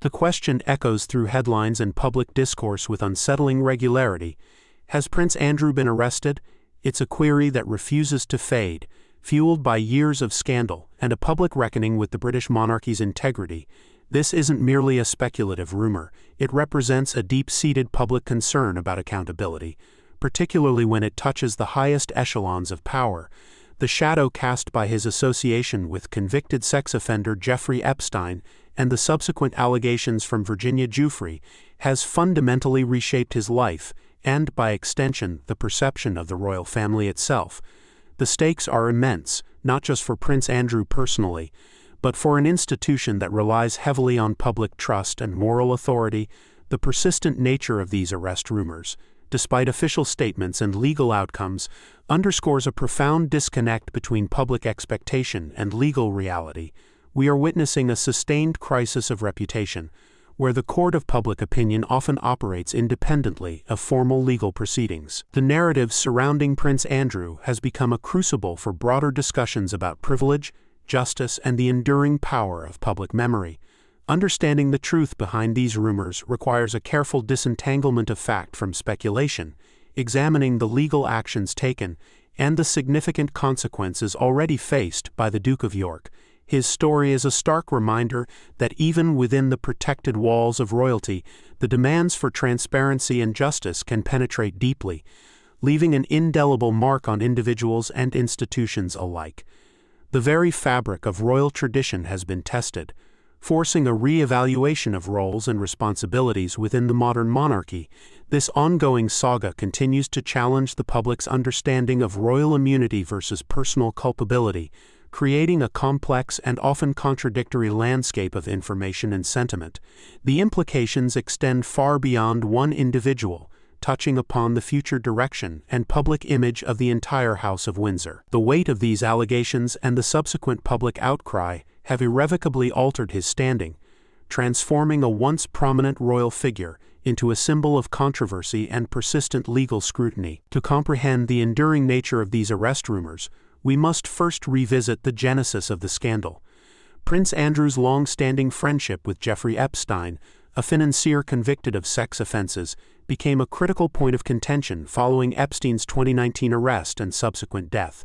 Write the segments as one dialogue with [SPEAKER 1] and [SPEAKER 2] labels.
[SPEAKER 1] The question echoes through headlines and public discourse with unsettling regularity. Has Prince Andrew been arrested? It's a query that refuses to fade, fueled by years of scandal and a public reckoning with the British monarchy's integrity. This isn't merely a speculative rumor, it represents a deep-seated public concern about accountability, particularly when it touches the highest echelons of power. The shadow cast by his association with convicted sex offender Jeffrey Epstein and the subsequent allegations from Virginia Giuffre has fundamentally reshaped his life and, by extension, the perception of the royal family itself. The stakes are immense, not just for Prince Andrew personally, but for an institution that relies heavily on public trust and moral authority. The persistent nature of these arrest rumors, despite official statements and legal outcomes, underscores a profound disconnect between public expectation and legal reality. We are witnessing a sustained crisis of reputation, where the court of public opinion often operates independently of formal legal proceedings. The narrative surrounding Prince Andrew has become a crucible for broader discussions about privilege, justice, and the enduring power of public memory. Understanding the truth behind these rumors requires a careful disentanglement of fact from speculation, examining the legal actions taken and the significant consequences already faced by the Duke of York. His story is a stark reminder that even within the protected walls of royalty, the demands for transparency and justice can penetrate deeply, leaving an indelible mark on individuals and institutions alike. The very fabric of royal tradition has been tested, forcing a re-evaluation of roles and responsibilities within the modern monarchy. This ongoing saga continues to challenge the public's understanding of royal immunity versus personal culpability, creating a complex and often contradictory landscape of information and sentiment. The implications extend far beyond one individual, touching upon the future direction and public image of the entire House of Windsor. The weight of these allegations and the subsequent public outcry have irrevocably altered his standing, transforming a once prominent royal figure into a symbol of controversy and persistent legal scrutiny. To comprehend the enduring nature of these arrest rumors, we must first revisit the genesis of the scandal. Prince Andrew's long-standing friendship with Jeffrey Epstein, a financier convicted of sex offenses, became a critical point of contention following Epstein's 2019 arrest and subsequent death.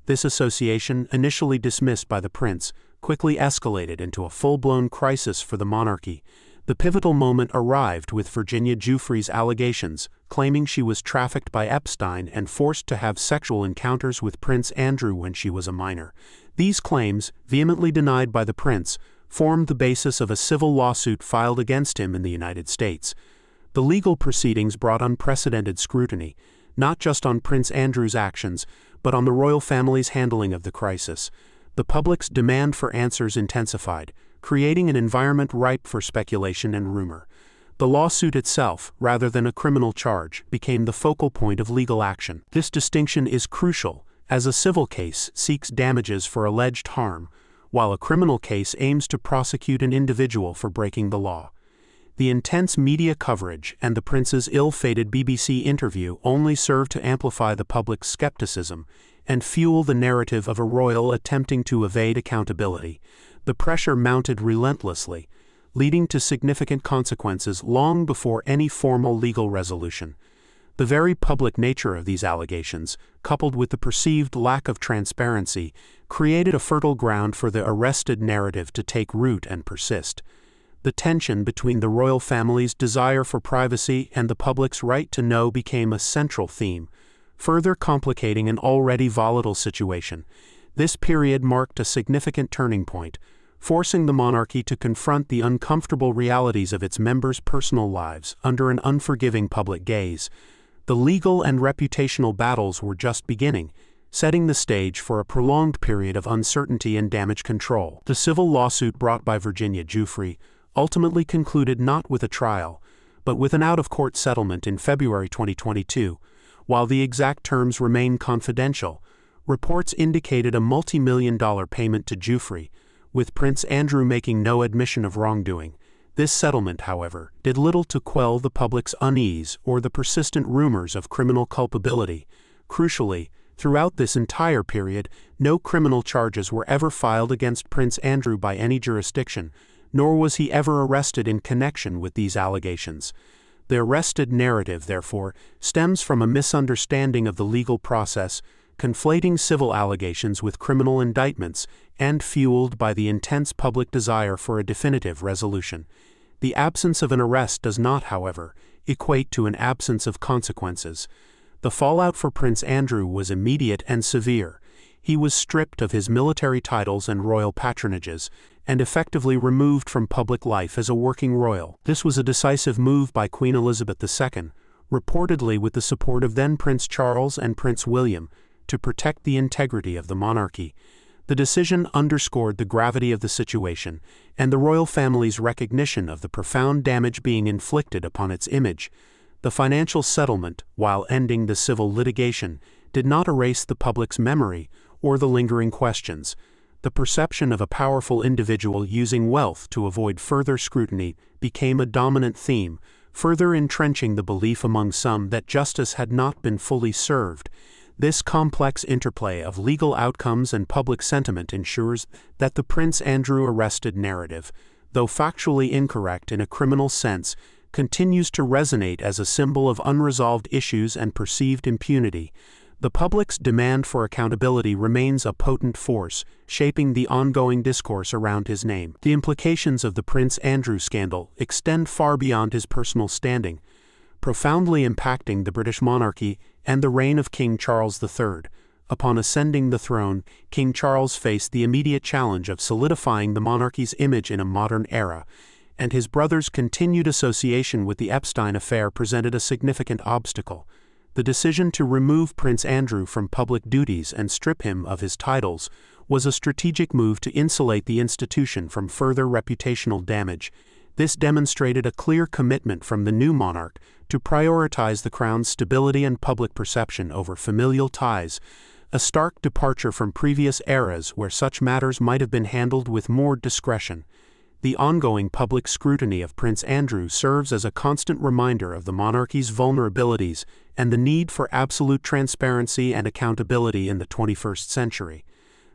[SPEAKER 1] This association, initially dismissed by the prince, quickly escalated into a full-blown crisis for the monarchy. The pivotal moment arrived with Virginia Giuffre's allegations, claiming she was trafficked by Epstein and forced to have sexual encounters with Prince Andrew when she was a minor. These claims, vehemently denied by the prince, formed the basis of a civil lawsuit filed against him in the United States. The legal proceedings brought unprecedented scrutiny, not just on Prince Andrew's actions, but on the royal family's handling of the crisis. The public's demand for answers intensified, creating an environment ripe for speculation and rumor. The lawsuit itself, rather than a criminal charge, became the focal point of legal action. This distinction is crucial, as a civil case seeks damages for alleged harm, while a criminal case aims to prosecute an individual for breaking the law. The intense media coverage and the prince's ill-fated BBC interview only served to amplify the public's skepticism and fuel the narrative of a royal attempting to evade accountability. The pressure mounted relentlessly, leading to significant consequences long before any formal legal resolution. The very public nature of these allegations, coupled with the perceived lack of transparency, created a fertile ground for the arrested narrative to take root and persist. The tension between the royal family's desire for privacy and the public's right to know became a central theme, further complicating an already volatile situation. This period marked a significant turning point, forcing the monarchy to confront the uncomfortable realities of its members' personal lives under an unforgiving public gaze. The legal and reputational battles were just beginning, setting the stage for a prolonged period of uncertainty and damage control. The civil lawsuit brought by Virginia Giuffre ultimately concluded not with a trial, but with an out-of-court settlement in February 2022. While the exact terms remain confidential, reports indicated a multi-million-dollar payment to Giuffre, with Prince Andrew making no admission of wrongdoing. This settlement, however, did little to quell the public's unease or the persistent rumors of criminal culpability. Crucially, throughout this entire period, no criminal charges were ever filed against Prince Andrew by any jurisdiction, nor was he ever arrested in connection with these allegations. The arrested narrative, therefore, stems from a misunderstanding of the legal process, conflating civil allegations with criminal indictments, and fueled by the intense public desire for a definitive resolution. The absence of an arrest does not, however, equate to an absence of consequences. The fallout for Prince Andrew was immediate and severe. He was stripped of his military titles and royal patronages, and effectively removed from public life as a working royal. This was a decisive move by Queen Elizabeth II, reportedly with the support of then Prince Charles and Prince William, to protect the integrity of the monarchy. The decision underscored the gravity of the situation and the royal family's recognition of the profound damage being inflicted upon its image. The financial settlement, while ending the civil litigation, did not erase the public's memory or the lingering questions. The perception of a powerful individual using wealth to avoid further scrutiny became a dominant theme, further entrenching the belief among some that justice had not been fully served. This complex interplay of legal outcomes and public sentiment ensures that the Prince Andrew arrested narrative, though factually incorrect in a criminal sense, continues to resonate as a symbol of unresolved issues and perceived impunity. The public's demand for accountability remains a potent force, shaping the ongoing discourse around his name. The implications of the Prince Andrew scandal extend far beyond his personal standing, profoundly impacting the British monarchy and the reign of King Charles III. Upon ascending the throne, King Charles faced the immediate challenge of solidifying the monarchy's image in a modern era, and his brother's continued association with the Epstein affair presented a significant obstacle. The decision to remove Prince Andrew from public duties and strip him of his titles was a strategic move to insulate the institution from further reputational damage. This demonstrated a clear commitment from the new monarch to prioritize the crown's stability and public perception over familial ties, a stark departure from previous eras where such matters might have been handled with more discretion. The ongoing public scrutiny of Prince Andrew serves as a constant reminder of the monarchy's vulnerabilities and the need for absolute transparency and accountability in the 21st century.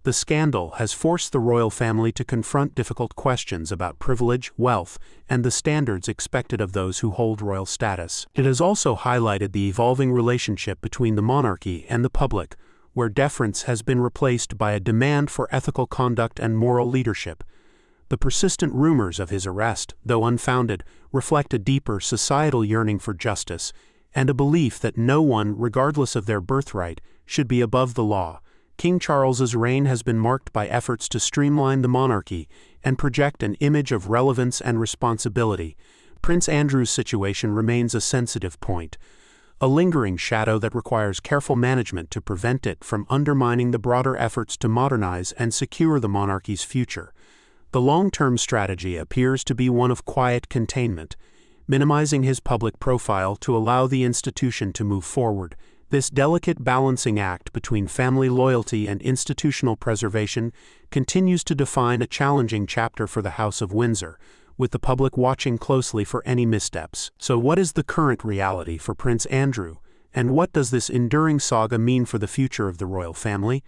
[SPEAKER 1] The scandal has forced the royal family to confront difficult questions about privilege, wealth, and the standards expected of those who hold royal status. It has also highlighted the evolving relationship between the monarchy and the public, where deference has been replaced by a demand for ethical conduct and moral leadership. The persistent rumors of his arrest, though unfounded, reflect a deeper societal yearning for justice and a belief that no one, regardless of their birthright, should be above the law. King Charles's reign has been marked by efforts to streamline the monarchy and project an image of relevance and responsibility. Prince Andrew's situation remains a sensitive point, a lingering shadow that requires careful management to prevent it from undermining the broader efforts to modernize and secure the monarchy's future. The long-term strategy appears to be one of quiet containment, minimizing his public profile to allow the institution to move forward. This delicate balancing act between family loyalty and institutional preservation continues to define a challenging chapter for the House of Windsor, with the public watching closely for any missteps. So what is the current reality for Prince Andrew, and what does this enduring saga mean for the future of the royal family?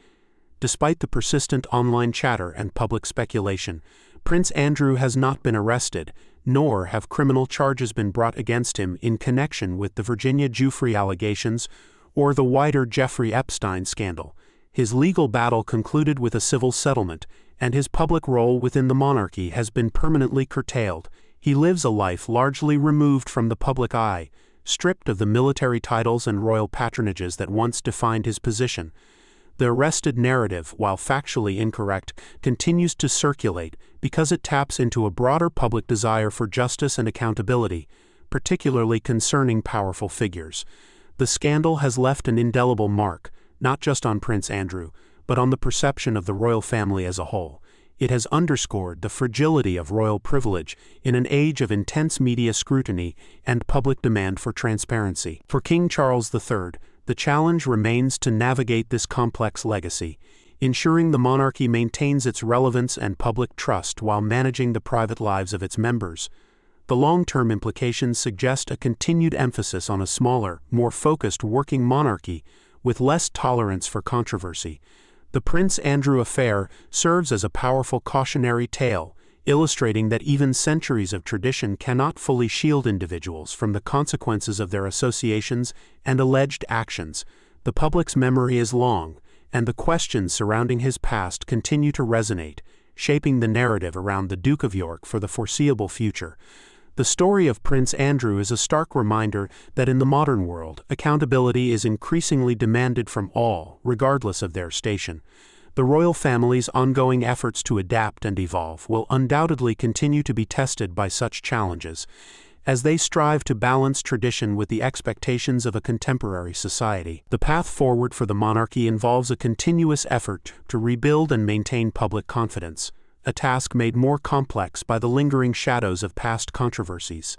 [SPEAKER 1] Despite the persistent online chatter and public speculation, Prince Andrew has not been arrested, nor have criminal charges been brought against him in connection with the Virginia Giuffre allegations or the wider Jeffrey Epstein scandal. His legal battle concluded with a civil settlement, and his public role within the monarchy has been permanently curtailed. He lives a life largely removed from the public eye, stripped of the military titles and royal patronages that once defined his position. The arrested narrative, while factually incorrect, continues to circulate because it taps into a broader public desire for justice and accountability, particularly concerning powerful figures. The scandal has left an indelible mark, not just on Prince Andrew, but on the perception of the royal family as a whole. It has underscored the fragility of royal privilege in an age of intense media scrutiny and public demand for transparency. For King Charles III, the challenge remains to navigate this complex legacy, ensuring the monarchy maintains its relevance and public trust while managing the private lives of its members. The long-term implications suggest a continued emphasis on a smaller, more focused working monarchy with less tolerance for controversy. The Prince Andrew affair serves as a powerful cautionary tale, illustrating that even centuries of tradition cannot fully shield individuals from the consequences of their associations and alleged actions. The public's memory is long, and the questions surrounding his past continue to resonate, shaping the narrative around the Duke of York for the foreseeable future. The story of Prince Andrew is a stark reminder that in the modern world, accountability is increasingly demanded from all, regardless of their station. The royal family's ongoing efforts to adapt and evolve will undoubtedly continue to be tested by such challenges, as they strive to balance tradition with the expectations of a contemporary society. The path forward for the monarchy involves a continuous effort to rebuild and maintain public confidence, a task made more complex by the lingering shadows of past controversies.